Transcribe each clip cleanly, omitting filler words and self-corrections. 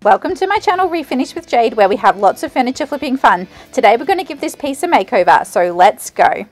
Welcome to my channel Refinish with Jade, where we have lots of furniture flipping fun. Today we're going to give this piece a makeover, so let's go.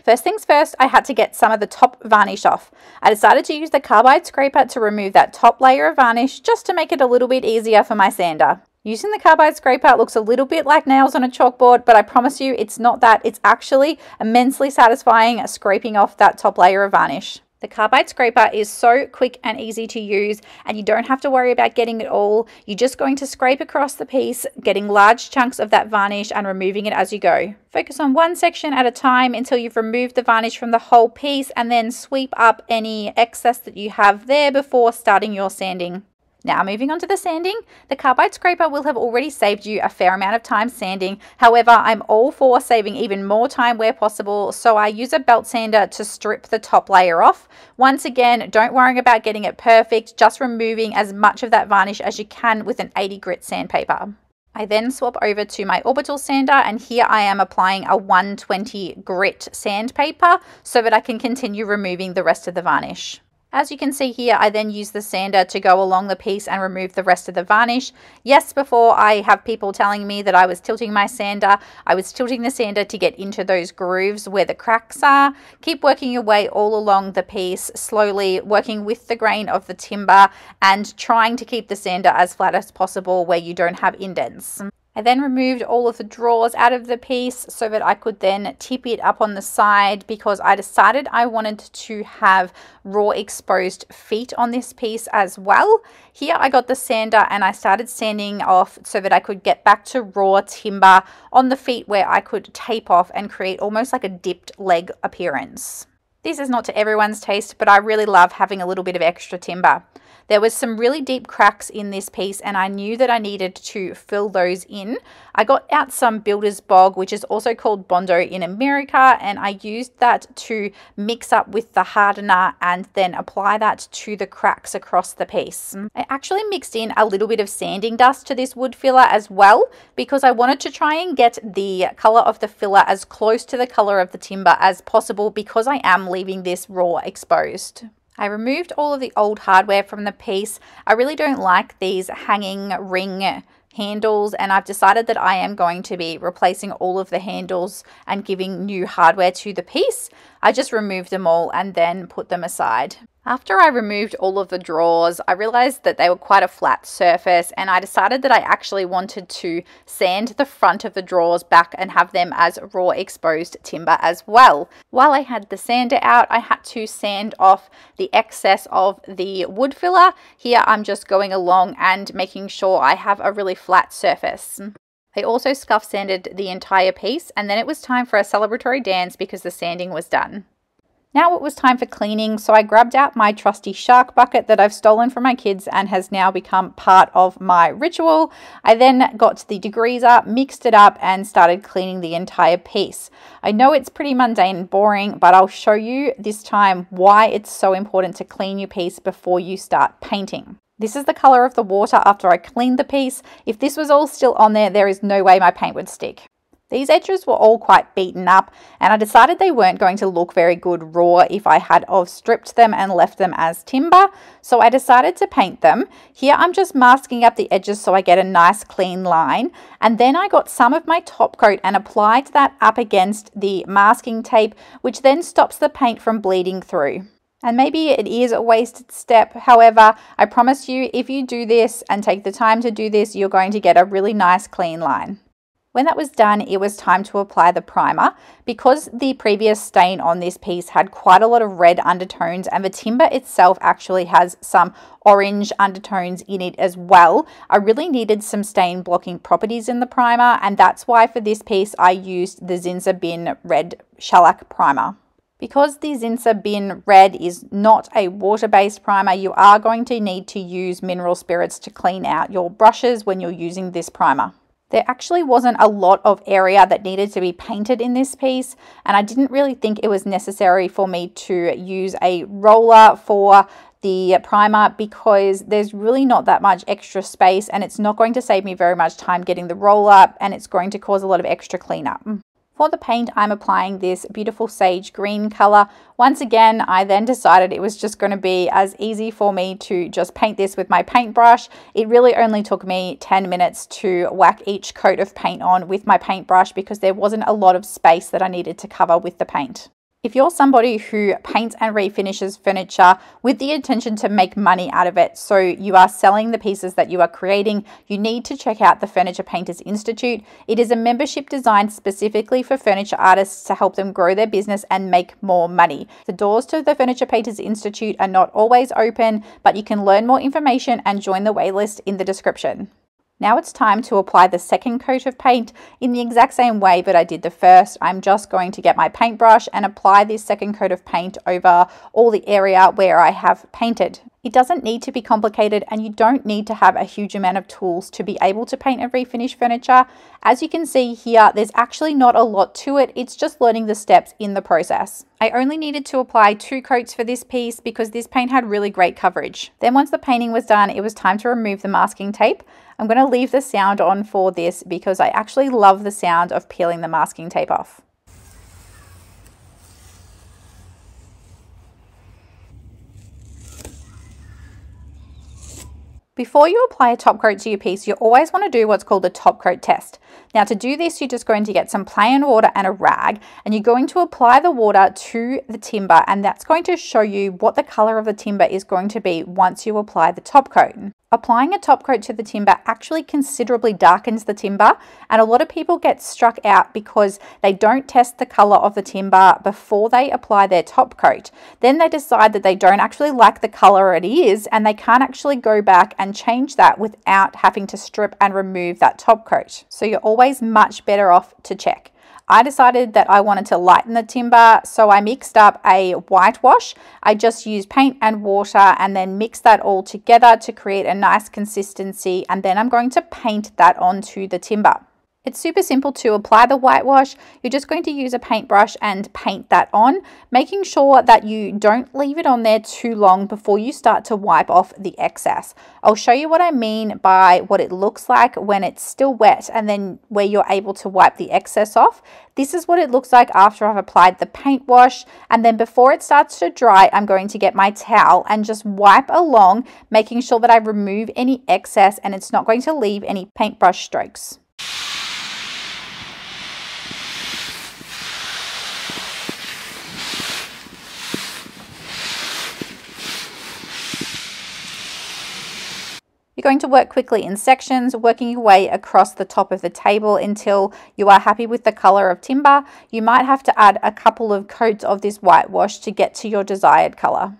First things first, I had to get some of the top varnish off. I decided to use the carbide scraper to remove that top layer of varnish just to make it a little bit easier for my sander. Using the carbide scraper looks a little bit like nails on a chalkboard, but I promise you it's not that. It's actually immensely satisfying scraping off that top layer of varnish. The carbide scraper is so quick and easy to use, and you don't have to worry about getting it all. You're just going to scrape across the piece, getting large chunks of that varnish and removing it as you go. Focus on one section at a time until you've removed the varnish from the whole piece, and then sweep up any excess that you have there before starting your sanding. Now moving on to the sanding, the carbide scraper will have already saved you a fair amount of time sanding. However, I'm all for saving even more time where possible, so I use a belt sander to strip the top layer off. Once again, don't worry about getting it perfect, just removing as much of that varnish as you can with an 80 grit sandpaper. I then swap over to my orbital sander, and here I am applying a 120 grit sandpaper so that I can continue removing the rest of the varnish. As you can see here, I then use the sander to go along the piece and remove the rest of the varnish. Yes, before I have people telling me that I was tilting my sander, I was tilting the sander to get into those grooves where the cracks are. Keep working your way all along the piece, slowly working with the grain of the timber and trying to keep the sander as flat as possible where you don't have indents. I then removed all of the drawers out of the piece so that I could then tip it up on the side, because I decided I wanted to have raw exposed feet on this piece as well. Here I got the sander and I started sanding off so that I could get back to raw timber on the feet where I could tape off and create almost like a dipped leg appearance. This is not to everyone's taste, but I really love having a little bit of extra timber. There was some really deep cracks in this piece, and I knew that I needed to fill those in. I got out some builder's bog, which is also called Bondo in America, and I used that to mix up with the hardener and then apply that to the cracks across the piece. I actually mixed in a little bit of sanding dust to this wood filler as well, because I wanted to try and get the color of the filler as close to the color of the timber as possible, because I am leaving this raw exposed. I removed all of the old hardware from the piece. I really don't like these hanging ring handles, and I've decided that I am going to be replacing all of the handles and giving new hardware to the piece. I just removed them all and then put them aside. After I removed all of the drawers, I realized that they were quite a flat surface, and I decided that I actually wanted to sand the front of the drawers back and have them as raw exposed timber as well. While I had the sander out, I had to sand off the excess of the wood filler. Here I'm just going along and making sure I have a really flat surface. I also scuff sanded the entire piece, and then it was time for a celebratory dance because the sanding was done. Now it was time for cleaning, so I grabbed out my trusty shark bucket that I've stolen from my kids and has now become part of my ritual. I then got the degreaser, mixed it up, and started cleaning the entire piece. I know it's pretty mundane and boring, but I'll show you this time why it's so important to clean your piece before you start painting. This is the color of the water after I cleaned the piece. If this was all still on there, there is no way my paint would stick. These edges were all quite beaten up, and I decided they weren't going to look very good raw if I had stripped them and left them as timber, so I decided to paint them. Here I'm just masking up the edges so I get a nice clean line, and then I got some of my top coat and applied that up against the masking tape, which then stops the paint from bleeding through. And maybe it is a wasted step, however, I promise you, if you do this and take the time to do this, you're going to get a really nice clean line. When that was done, it was time to apply the primer. Because the previous stain on this piece had quite a lot of red undertones, and the timber itself actually has some orange undertones in it as well, I really needed some stain blocking properties in the primer, and that's why for this piece I used the Zinsser Bin Red Shellac Primer. Because the Zinsser Bin Red is not a water-based primer, you are going to need to use mineral spirits to clean out your brushes when you're using this primer. There actually wasn't a lot of area that needed to be painted in this piece, and I didn't really think it was necessary for me to use a roller for the primer because there's really not that much extra space, and it's not going to save me very much time getting the roller, and it's going to cause a lot of extra cleanup. For the paint, I'm applying this beautiful sage green color. Once again, I then decided it was just going to be as easy for me to just paint this with my paintbrush. It really only took me 10 minutes to whack each coat of paint on with my paintbrush because there wasn't a lot of space that I needed to cover with the paint. If you're somebody who paints and refinishes furniture with the intention to make money out of it, so you are selling the pieces that you are creating, you need to check out the Furniture Painters Institute. It is a membership designed specifically for furniture artists to help them grow their business and make more money. The doors to the Furniture Painters Institute are not always open, but you can learn more information and join the waitlist in the description. Now it's time to apply the second coat of paint in the exact same way that I did the first. I'm just going to get my paintbrush and apply this second coat of paint over all the area where I have painted. It doesn't need to be complicated, and you don't need to have a huge amount of tools to be able to paint and refinish furniture. As you can see here, there's actually not a lot to it. It's just learning the steps in the process. I only needed to apply 2 coats for this piece because this paint had really great coverage. Then once the painting was done, it was time to remove the masking tape. I'm going to leave the sound on for this because I actually love the sound of peeling the masking tape off. Before you apply a top coat to your piece, you always want to do what's called a top coat test. Now to do this, you're just going to get some plain water and a rag, and you're going to apply the water to the timber, and that's going to show you what the color of the timber is going to be once you apply the top coat. Applying a top coat to the timber actually considerably darkens the timber, and a lot of people get struck out because they don't test the color of the timber before they apply their top coat. Then they decide that they don't actually like the color it is, and they can't actually go back and change that without having to strip and remove that top coat. So you're always much better off to check. I decided that I wanted to lighten the timber, so I mixed up a whitewash. I just used paint and water and then mixed that all together to create a nice consistency, and then I'm going to paint that onto the timber. It's super simple to apply the whitewash. You're just going to use a paintbrush and paint that on, making sure that you don't leave it on there too long before you start to wipe off the excess. I'll show you what I mean by what it looks like when it's still wet and then where you're able to wipe the excess off. This is what it looks like after I've applied the paint wash, and then before it starts to dry, I'm going to get my towel and just wipe along, making sure that I remove any excess and it's not going to leave any paintbrush strokes. You're going to work quickly in sections, working your way across the top of the table until you are happy with the color of timber. You might have to add a couple of coats of this whitewash to get to your desired color.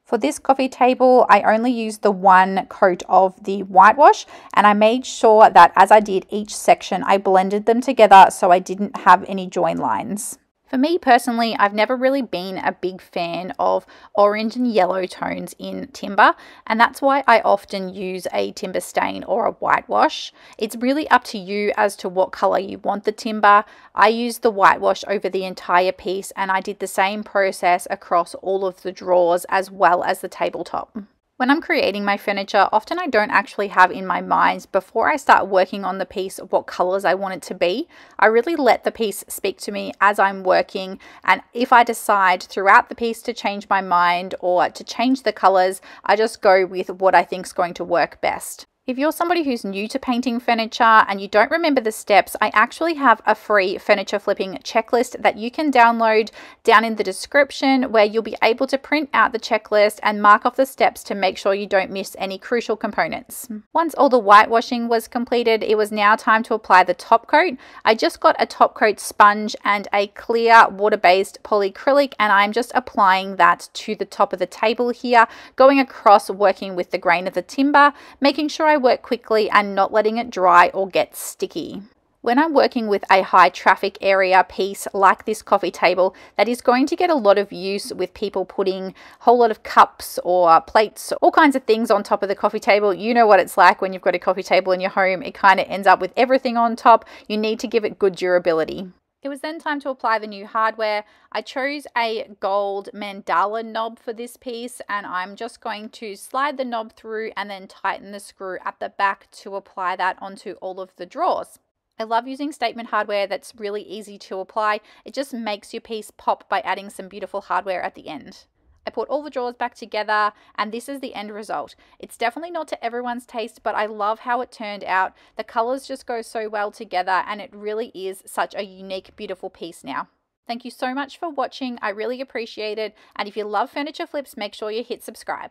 For this coffee table, I only used the 1 coat of the whitewash, and I made sure that as I did each section, I blended them together so I didn't have any join lines. For me personally, I've never really been a big fan of orange and yellow tones in timber, and that's why I often use a timber stain or a whitewash. It's really up to you as to what color you want the timber. I used the whitewash over the entire piece, and I did the same process across all of the drawers as well as the tabletop. When I'm creating my furniture, often I don't actually have in my mind before I start working on the piece what colors I want it to be. I really let the piece speak to me as I'm working, and if I decide throughout the piece to change my mind or to change the colors, I just go with what I think is going to work best. If you're somebody who's new to painting furniture and you don't remember the steps, I actually have a free furniture flipping checklist that you can download down in the description, where you'll be able to print out the checklist and mark off the steps to make sure you don't miss any crucial components. Once all the whitewashing was completed, it was now time to apply the top coat. I just got a top coat sponge and a clear water-based polyacrylic, and I'm just applying that to the top of the table here, going across, working with the grain of the timber, making sure I work quickly and not letting it dry or get sticky. When I'm working with a high traffic area piece like this coffee table, that is going to get a lot of use with people putting a whole lot of cups or plates, all kinds of things on top of the coffee table. You know what it's like when you've got a coffee table in your home. It kind of ends up with everything on top. You need to give it good durability. It was then time to apply the new hardware. I chose a gold mandala knob for this piece, and I'm just going to slide the knob through and then tighten the screw at the back to apply that onto all of the drawers. I love using statement hardware that's really easy to apply. It just makes your piece pop by adding some beautiful hardware at the end. I put all the drawers back together and this is the end result. It's definitely not to everyone's taste, but I love how it turned out. The colors just go so well together and it really is such a unique, beautiful piece now. Thank you so much for watching. I really appreciate it. And if you love furniture flips, make sure you hit subscribe.